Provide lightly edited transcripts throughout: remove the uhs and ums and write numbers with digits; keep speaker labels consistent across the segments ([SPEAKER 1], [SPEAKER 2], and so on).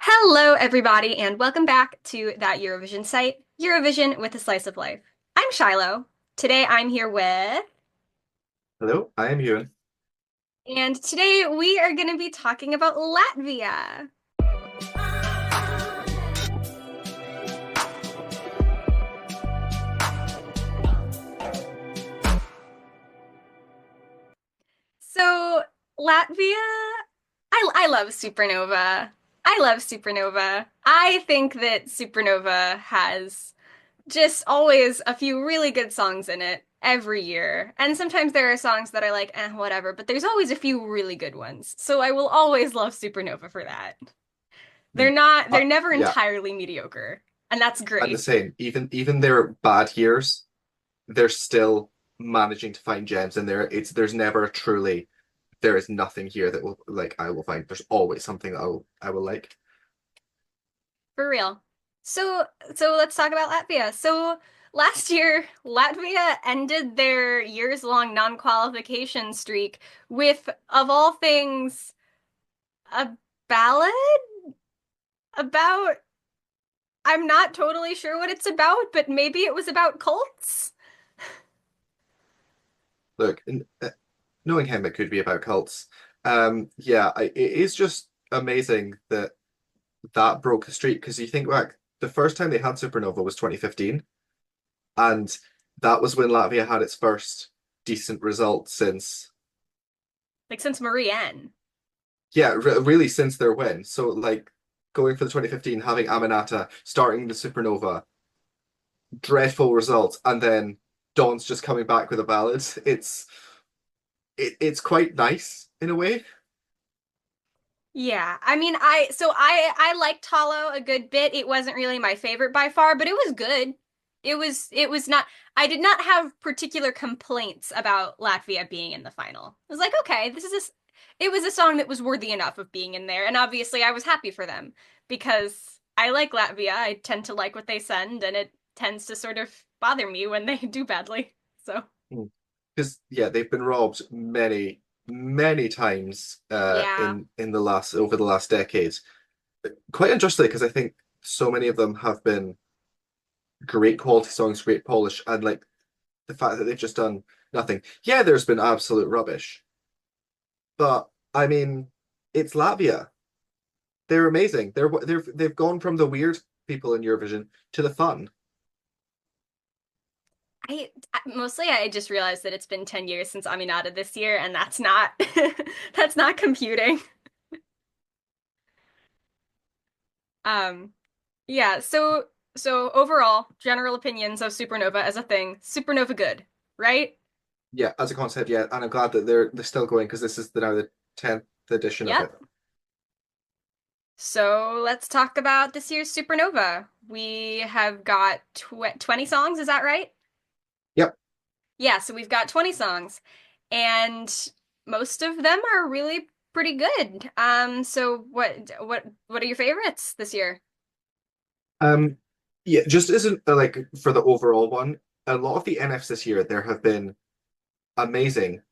[SPEAKER 1] Hello, everybody, and welcome back to that Eurovision site, Eurovision with a Slice of Life. I'm Shiloh. Today I'm here with,
[SPEAKER 2] Hello, I am Ewan.
[SPEAKER 1] and today we are going to be talking about Latvia. So, Latvia, I love Supernova. I love Supernova. I think that Supernova has just always a few really good songs in it every year. And sometimes there are songs that are like, whatever, but there's always a few really good ones. So I will always love Supernova for that.
[SPEAKER 2] Hmm.
[SPEAKER 1] They're never
[SPEAKER 2] Yeah,
[SPEAKER 1] entirely mediocre. And that's
[SPEAKER 2] I'm the
[SPEAKER 1] great.
[SPEAKER 2] same. Even their bad years, they're still managing to find gems in there. There's never truly there is nothing here that will like I will find. There's always something that I will like.
[SPEAKER 1] For real. So let's talk about Latvia. So last year, Latvia ended their years-long non-qualification streak with, of all things, a ballad about I'm not totally sure what it's about, but maybe it was about cults.
[SPEAKER 2] Look, knowing him, it could be about cults. Yeah, it is just amazing that that broke the streak because you think back, the first time they had Supernova was 2015, and that was when Latvia had its first decent result since
[SPEAKER 1] Like since Marianne.
[SPEAKER 2] yeah, really since their win. So like going for the 2015, having Aminata starting the Supernova, dreadful results, and then Dawn's just coming back with a ballad. It's quite nice in a way.
[SPEAKER 1] Yeah, I mean, I liked Hollow a good bit. It wasn't really my favorite by far, but it was good. It was not. I did not have particular complaints about Latvia being in the final. I was like, okay, it was a song that was worthy enough of being in there, and obviously I was happy for them because I like Latvia. I tend to like what they send, and it tends to sort of bother me when they do badly. So,
[SPEAKER 2] Because yeah, they've been robbed many times
[SPEAKER 1] yeah.
[SPEAKER 2] in the last over the last decades. Quite unjustly, because I think so many of them have been great quality songs, great polish, and like the fact that they've just done nothing. Yeah, there's been absolute rubbish, but I mean, it's Latvia. They're amazing. They've gone from the weird people in Eurovision to the fun.
[SPEAKER 1] Mostly I just realized that it's been 10 years since Aminata this year, and that's not that's not computing. Um, yeah, so overall, general opinions of Supernova as a thing, Supernova good, right?
[SPEAKER 2] Yeah, as a concept, yeah, and I'm glad that they're still going because this is now the 10th edition of
[SPEAKER 1] Yep.
[SPEAKER 2] it.
[SPEAKER 1] So let's talk about this year's Supernova. We have got 20 songs, is that right?
[SPEAKER 2] Yep.
[SPEAKER 1] Yeah, so we've got 20 songs, and most of them are really pretty good. So what are your favorites this year?
[SPEAKER 2] Um, yeah, just isn't like for the overall one. A lot of the NFs this year there have been amazing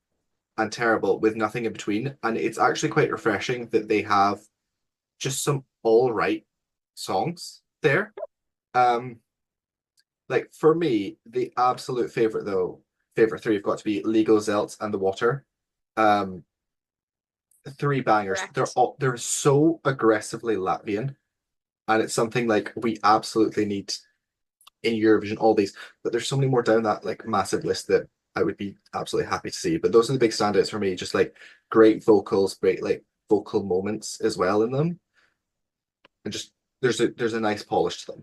[SPEAKER 2] and terrible with nothing in between, and it's actually quite refreshing that they have just some all right songs there. Um, like for me, the absolute favorite three have got to be Lego, Zelt, and The Water. Um, three bangers.
[SPEAKER 1] Correct.
[SPEAKER 2] They're so aggressively Latvian, and it's something like we absolutely need in Eurovision. All these, but there's so many more down that like massive list that I would be absolutely happy to see. But those are the big standouts for me. Just like great vocals, great like vocal moments as well in them, and just there's a nice polish to them.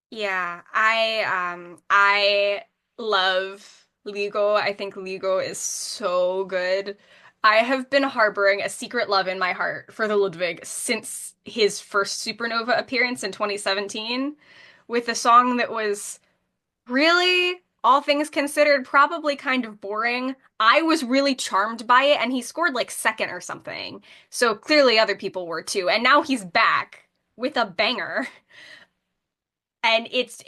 [SPEAKER 1] Yeah, I love Lego. I think Lego is so good. I have been harboring a secret love in my heart for the Ludwig since his first Supernova appearance in 2017 with a song that was really, all things considered, probably kind of boring. I was really charmed by it, and he scored like second or something. So clearly other people were too. And now he's back with a banger and it's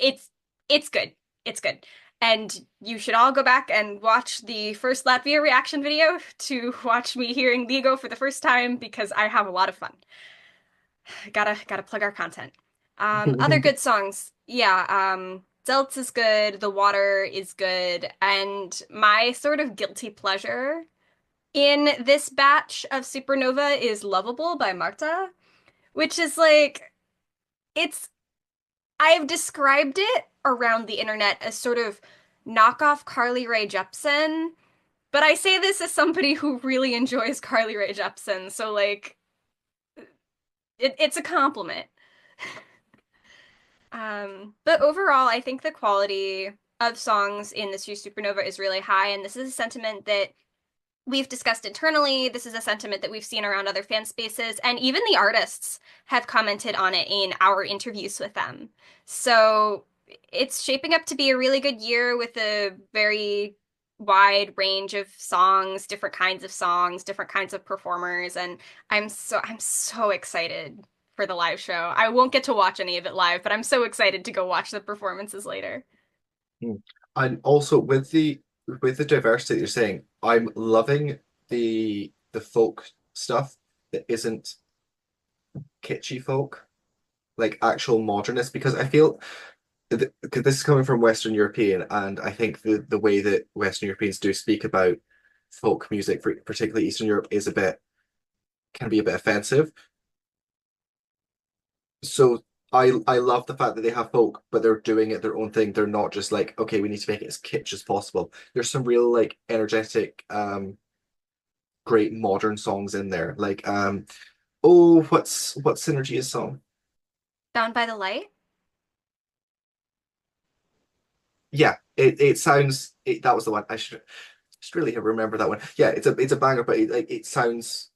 [SPEAKER 1] good. It's good. And you should all go back and watch the first Latvia reaction video to watch me hearing Ligo for the first time because I have a lot of fun. gotta plug our content. Other good songs. Yeah, Zeltz is good, The Water is good, and my sort of guilty pleasure in this batch of Supernova is Lovable by Marta, which is like it's I've described it around the internet as sort of knockoff Carly Rae Jepsen, but I say this as somebody who really enjoys Carly Rae Jepsen, so like it's a compliment. But overall, I think the quality of songs in this year's Supernova is really high, and this is a sentiment that we've discussed internally. This is a sentiment that we've seen around other fan spaces, and even the artists have commented on it in our interviews with them. So it's shaping up to be a really good year with a very wide range of songs, different kinds of performers, and I'm so excited for the live show. I won't get to watch any of it live, but I'm so excited to go watch the performances later.
[SPEAKER 2] And also with the diversity that you're saying, I'm loving the folk stuff that isn't kitschy folk, like actual modernist, because I feel because this is coming from Western European, and I think the way that Western Europeans do speak about folk music, for particularly Eastern Europe, is a bit can be a bit offensive. So I love the fact that they have folk, but they're doing it their own thing. They're not just like, okay, we need to make it as kitsch as possible. There's some real like energetic, great modern songs in there. Like oh, what's Synergy's song?
[SPEAKER 1] Bound by the Light?
[SPEAKER 2] Yeah, it sounds that was the one. I should really have remembered that one. Yeah, it's a banger, but it sounds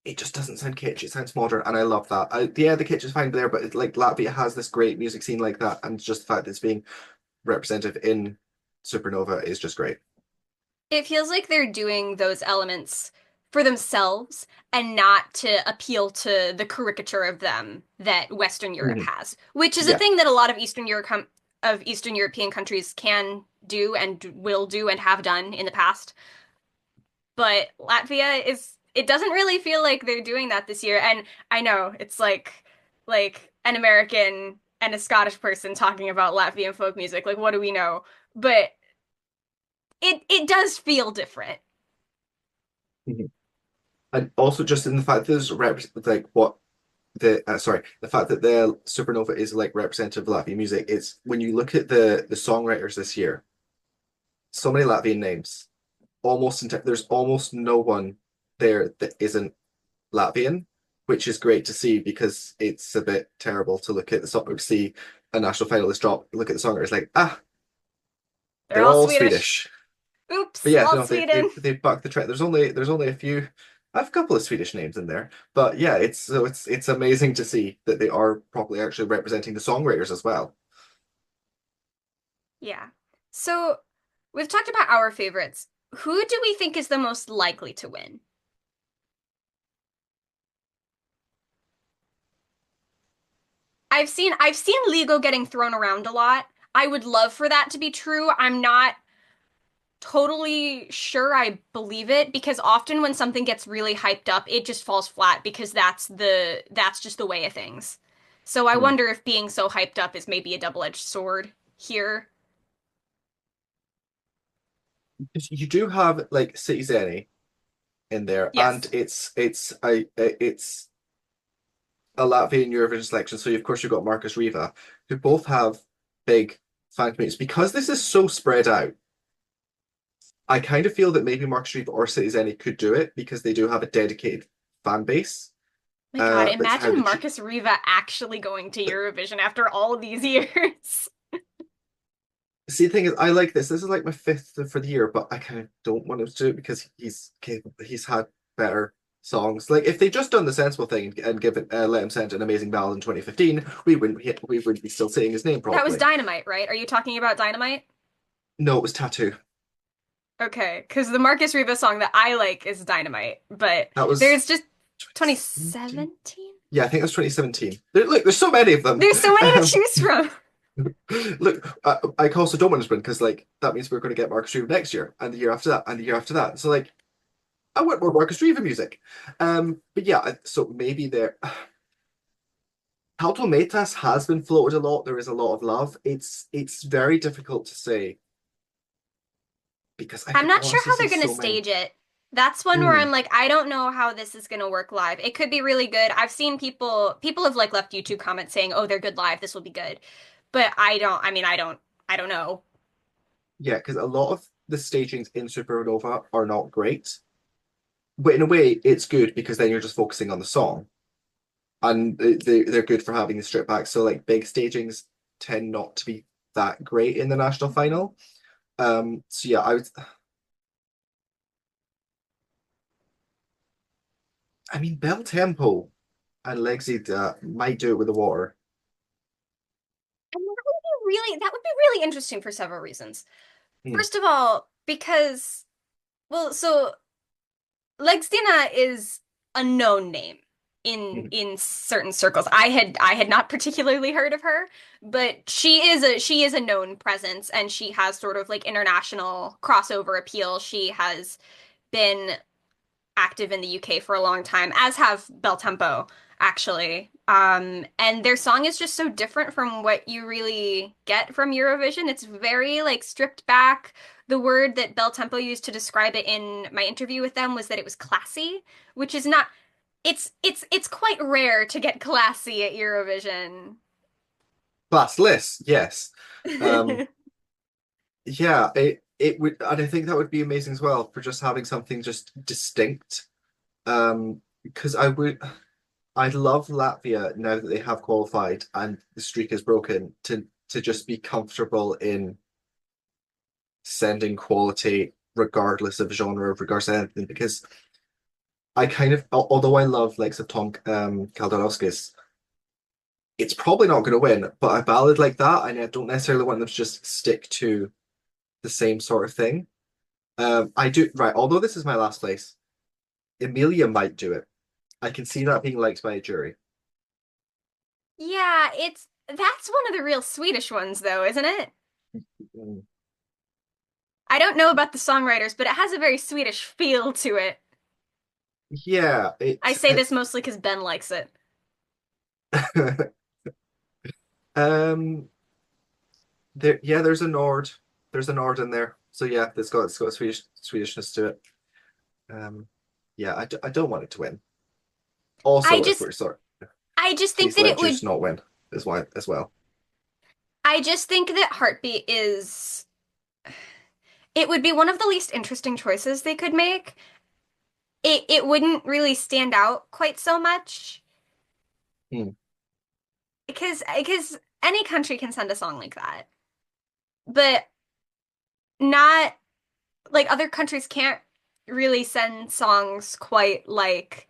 [SPEAKER 2] it just doesn't sound kitsch. It sounds modern, and I love that. Yeah, the kitsch is fine there, but like Latvia has this great music scene like that, and just the fact that it's being representative in Supernova is just great.
[SPEAKER 1] It feels like they're doing those elements for themselves and not to appeal to the caricature of them that Western Europe
[SPEAKER 2] Mhm.
[SPEAKER 1] has, which is a
[SPEAKER 2] Yeah.
[SPEAKER 1] thing that a lot of Eastern European countries can do and will do and have done in the past. But Latvia is it doesn't really feel like they're doing that this year. And I know it's like an American and a Scottish person talking about Latvian folk music. Like what do we know? But it does feel different.
[SPEAKER 2] Mhm. And also just in the fact that there's like what the fact that the Supernova is like representative of Latvian music. It's when you look at the songwriters this year, so many Latvian names. There's almost no one there that isn't Latvian, which is great to see because it's a bit terrible to look at the song, see a national finalist drop, look at the songwriters like,
[SPEAKER 1] They're
[SPEAKER 2] they're
[SPEAKER 1] all
[SPEAKER 2] all
[SPEAKER 1] Swedish.
[SPEAKER 2] Swedish. But
[SPEAKER 1] Oops,
[SPEAKER 2] yeah,
[SPEAKER 1] all
[SPEAKER 2] no,
[SPEAKER 1] Sweden.
[SPEAKER 2] they've bucked the trend. There's only a few. I have a couple of Swedish names in there, but yeah, it's amazing to see that they are properly actually representing the songwriters as well.
[SPEAKER 1] Yeah. So we've talked about our favorites. Who do we think is the most likely to win? I've seen Lego getting thrown around a lot. I would love for that to be true. I'm not totally sure I believe it because often when something gets really hyped up, it just falls flat because that's just the way of things. So I
[SPEAKER 2] Hmm.
[SPEAKER 1] wonder if being so hyped up is maybe a double-edged sword here.
[SPEAKER 2] You do have like City Zenny in there, and
[SPEAKER 1] Yes.
[SPEAKER 2] it's a Latvian Eurovision selection. So of course you've got Marcus Riva, who both have big fan communities. Because this is so spread out, I kind of feel that maybe Marcus Riva or City Zenny could do it because they do have a dedicated fan base.
[SPEAKER 1] My God,
[SPEAKER 2] But how
[SPEAKER 1] imagine
[SPEAKER 2] did you
[SPEAKER 1] Marcus Riva actually going to Eurovision after all of these years.
[SPEAKER 2] see? The thing is, I like this. This is like my fifth for the year, but I kind of don't want him to do it because he's capable. He's had better songs. Like if they just done the sensible thing and given let him send an amazing ballad in 2015, we wouldn't be still saying his name
[SPEAKER 1] That was
[SPEAKER 2] probably.
[SPEAKER 1] Dynamite, right? Are you talking about Dynamite?
[SPEAKER 2] No, it was Tattoo.
[SPEAKER 1] Okay, because the Marcus Riva song that I like is Dynamite, but
[SPEAKER 2] That was
[SPEAKER 1] there's just
[SPEAKER 2] 2017.
[SPEAKER 1] 2017?
[SPEAKER 2] Yeah, I think it was 2017. Look, there's so many of them.
[SPEAKER 1] There's so many to
[SPEAKER 2] Um,
[SPEAKER 1] choose from.
[SPEAKER 2] look, I also don't want to win because like that means we're going to get Marcus Reeve next year and the year after that and the year after that. So like I want more Marcus Reeve music. But yeah, so maybe there. Metas has been floated a lot. There is a lot of love. It's very difficult to say because I
[SPEAKER 1] I'm
[SPEAKER 2] could
[SPEAKER 1] not sure
[SPEAKER 2] honestly
[SPEAKER 1] how
[SPEAKER 2] see
[SPEAKER 1] they're going to
[SPEAKER 2] so many.
[SPEAKER 1] stage it. That's one where I'm
[SPEAKER 2] Mm,
[SPEAKER 1] like, I don't know how this is going to work live. It could be really good. I've seen people have like left YouTube comments saying, "Oh, they're good live. This will be good." But I don't know.
[SPEAKER 2] yeah, because a lot of the stagings in Supernova are not great, but in a way, it's good because then you're just focusing on the song, and they're good for having the strip back. So like big stagings tend not to be that great in the national
[SPEAKER 1] Mhm.
[SPEAKER 2] final. So yeah, I mean, Bell Tempo and Lexi might do it with the water.
[SPEAKER 1] And that would be really interesting for several reasons.
[SPEAKER 2] Hmm,
[SPEAKER 1] First of all, because well, so Legstina is a known name
[SPEAKER 2] hmm.
[SPEAKER 1] in certain circles. I had not particularly heard of her, but she is a known presence and she has sort of like international crossover appeal. She has been active in the UK for a long time, as have Beltempo, actually. And their song is just so different from what you really get from Eurovision. It's very like stripped back. The word that Beltempo used to describe it in my interview with them was that it was classy, which is not it's quite rare to get classy at Eurovision.
[SPEAKER 2] Classless, yes. Um, yeah, it would, and I think that would be amazing as well for just having something just distinct. Because I'd love Latvia now that they have qualified and the streak is broken to just be comfortable in sending quality regardless of genre, regardless of anything. Because I kind of, although I love likes of Tom Kaldarovskis, it's probably not going to win. But a ballad like that, I don't necessarily want them to just stick to the same sort of thing. I do right. Although this is my last place, Emilia might do it. I can see that being liked by a jury.
[SPEAKER 1] Yeah, it's that's one of the real Swedish ones though, isn't it?
[SPEAKER 2] Mm.
[SPEAKER 1] I don't know about the songwriters, but it has a very Swedish feel to it.
[SPEAKER 2] Yeah,
[SPEAKER 1] I say this mostly because Ben likes it.
[SPEAKER 2] um there yeah, there's a Nord in there. So yeah, it's got a Swedishness to it. Um yeah, I don't want it to win.
[SPEAKER 1] I
[SPEAKER 2] Also, if
[SPEAKER 1] just
[SPEAKER 2] we're sorry,
[SPEAKER 1] I just think
[SPEAKER 2] please
[SPEAKER 1] that
[SPEAKER 2] let Juice not win as well.
[SPEAKER 1] I just think that Heartbeat is it would be one of the least interesting choices they could make. It wouldn't really stand out quite so much
[SPEAKER 2] Hmm.
[SPEAKER 1] because any country can send a song like that. But not like other countries can't really send songs quite like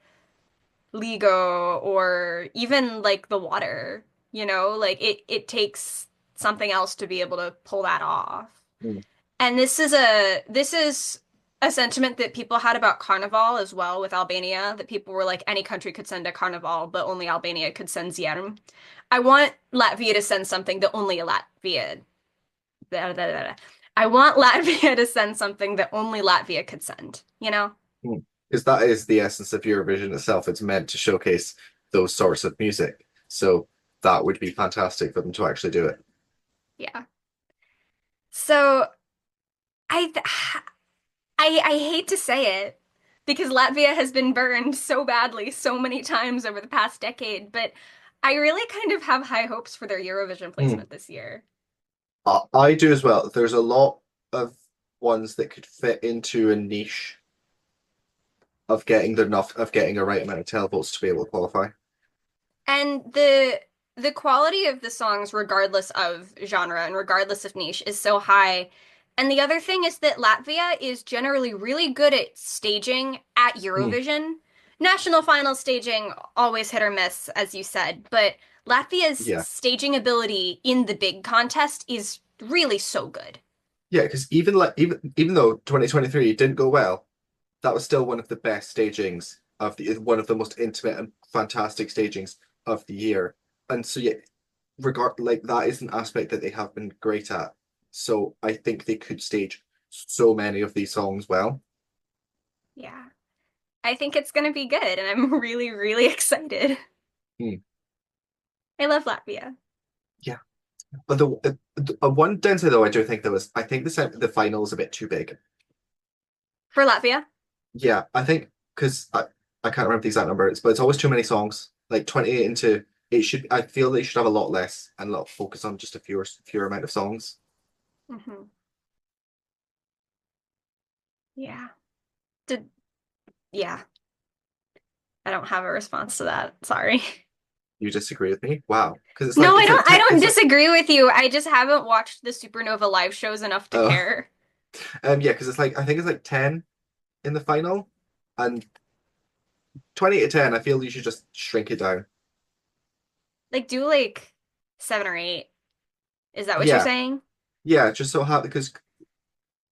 [SPEAKER 1] Lego or even like The Water, you know? Like it takes something else to be able to pull that off.
[SPEAKER 2] Hmm.
[SPEAKER 1] And this is a sentiment that people had about Carnival as well with Albania, that people were like any country could send a Carnival, but only Albania could send Zierm. I want Latvia to send something that only Latvia. I want Latvia to send something that only Latvia could send, you know?
[SPEAKER 2] Hmm. Because that is the essence of Eurovision itself. It's meant to showcase those sorts of music. So that would be fantastic for them to actually do it.
[SPEAKER 1] Yeah. So I I hate to say it because Latvia has been burned so badly so many times over the past decade, but I really kind of have high hopes for their Eurovision
[SPEAKER 2] Hmm.
[SPEAKER 1] placement this year.
[SPEAKER 2] I do as well. There's a lot of ones that could fit into a niche of getting a right amount of televotes to be able to qualify.
[SPEAKER 1] And the quality of the songs, regardless of genre and regardless of niche, is so high. And the other thing is that Latvia is generally really good at staging at
[SPEAKER 2] Hmm.
[SPEAKER 1] Eurovision. National final staging always hit or miss, as you said, but Latvia's
[SPEAKER 2] Yeah,
[SPEAKER 1] staging ability in the big contest is really so good.
[SPEAKER 2] yeah. Because even though 2023 didn't go well, that was still one of the best stagings of the one of the most intimate and fantastic stagings of the year. And so yeah, regard like that is an aspect that they have been great at. So I think they could stage so many of these songs well.
[SPEAKER 1] Yeah. I think it's going to be good, and I'm really, really excited.
[SPEAKER 2] Hmm.
[SPEAKER 1] I love Latvia.
[SPEAKER 2] Yeah. But the one downside though, I do think there was, I think the final is a bit too big.
[SPEAKER 1] For Latvia?
[SPEAKER 2] Yeah, I think because I can't remember the exact number, but it's always too many songs. Like 28 into it should I feel they should have a lot less and a lot of focus on just a fewer amount of songs.
[SPEAKER 1] Hmm. Yeah. Did yeah. I don't have a response to that. Sorry.
[SPEAKER 2] You disagree with me? Wow. Because
[SPEAKER 1] No, I don't
[SPEAKER 2] it's like
[SPEAKER 1] disagree with you. I just haven't watched the Supernova live shows enough to
[SPEAKER 2] uh
[SPEAKER 1] care.
[SPEAKER 2] yeah, because it's like I think it's like 10 in the final and 20 to 10, I feel you should just shrink it down.
[SPEAKER 1] Like do like 7 or 8. Is that what you're
[SPEAKER 2] Yeah.
[SPEAKER 1] saying?
[SPEAKER 2] Yeah, just so hard because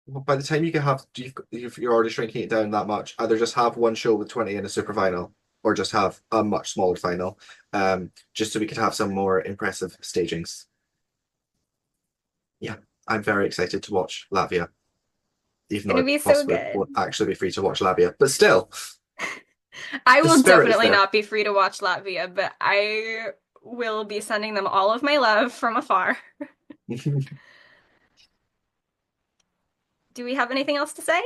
[SPEAKER 2] by the time you can have you're already shrinking it down that much, either just have one show with 20 in a super final or just have a much smaller final, just so we could have some more impressive stagings. Yeah, I'm very excited to watch Latvia,
[SPEAKER 1] It's
[SPEAKER 2] even though I
[SPEAKER 1] gonna be so
[SPEAKER 2] possibly
[SPEAKER 1] good.
[SPEAKER 2] won't actually be free to watch Latvia, but still,
[SPEAKER 1] I
[SPEAKER 2] the
[SPEAKER 1] will
[SPEAKER 2] spirit is
[SPEAKER 1] definitely
[SPEAKER 2] there.
[SPEAKER 1] not be free to watch Latvia, but I will be sending them all of my love from afar. Do we have anything else to say?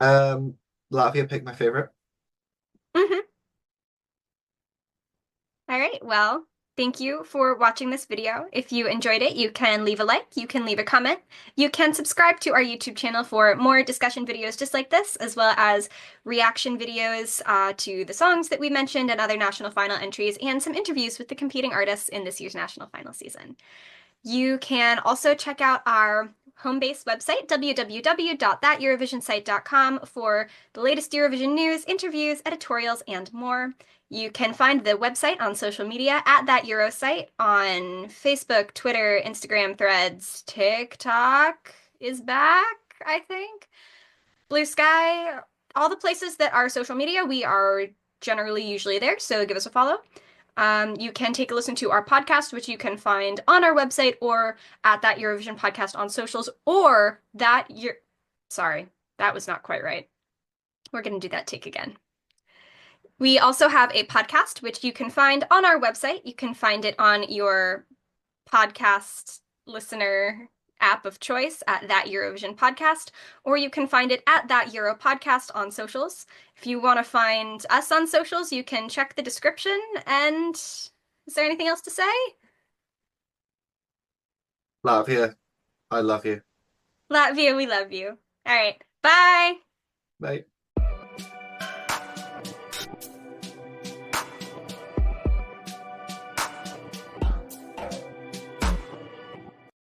[SPEAKER 2] um, Latvia picked my favorite.
[SPEAKER 1] Hmm. All right. Well, thank you for watching this video. If you enjoyed it, you can leave a like, you can leave a comment, you can subscribe to our YouTube channel for more discussion videos just like this, as well as reaction videos to the songs that we mentioned and other national final entries, and some interviews with the competing artists in this year's national final season. You can also check out our home-based website, www.thateurovisionsite.com, for the latest Eurovision news, interviews, editorials, and more. You can find the website on social media at That Euro Site on Facebook, Twitter, Instagram, Threads, TikTok is back, I think. Blue Sky, all the places that are social media, we are generally usually there, so give us a follow. You can take a listen to our podcast, which you can find on our website or at that Eurovision podcast on socials, or that year. Sorry, that was not quite right. We're going to do that take again. We also have a podcast, which you can find on our website. You can find it on your podcast listener app of choice at That Eurovision Podcast, or you can find it at That Euro Podcast on socials. If you want to find us on socials, you can check the description. And is there anything else to say?
[SPEAKER 2] Latvia, I love you.
[SPEAKER 1] Latvia, we love you. All right, bye.
[SPEAKER 2] Bye.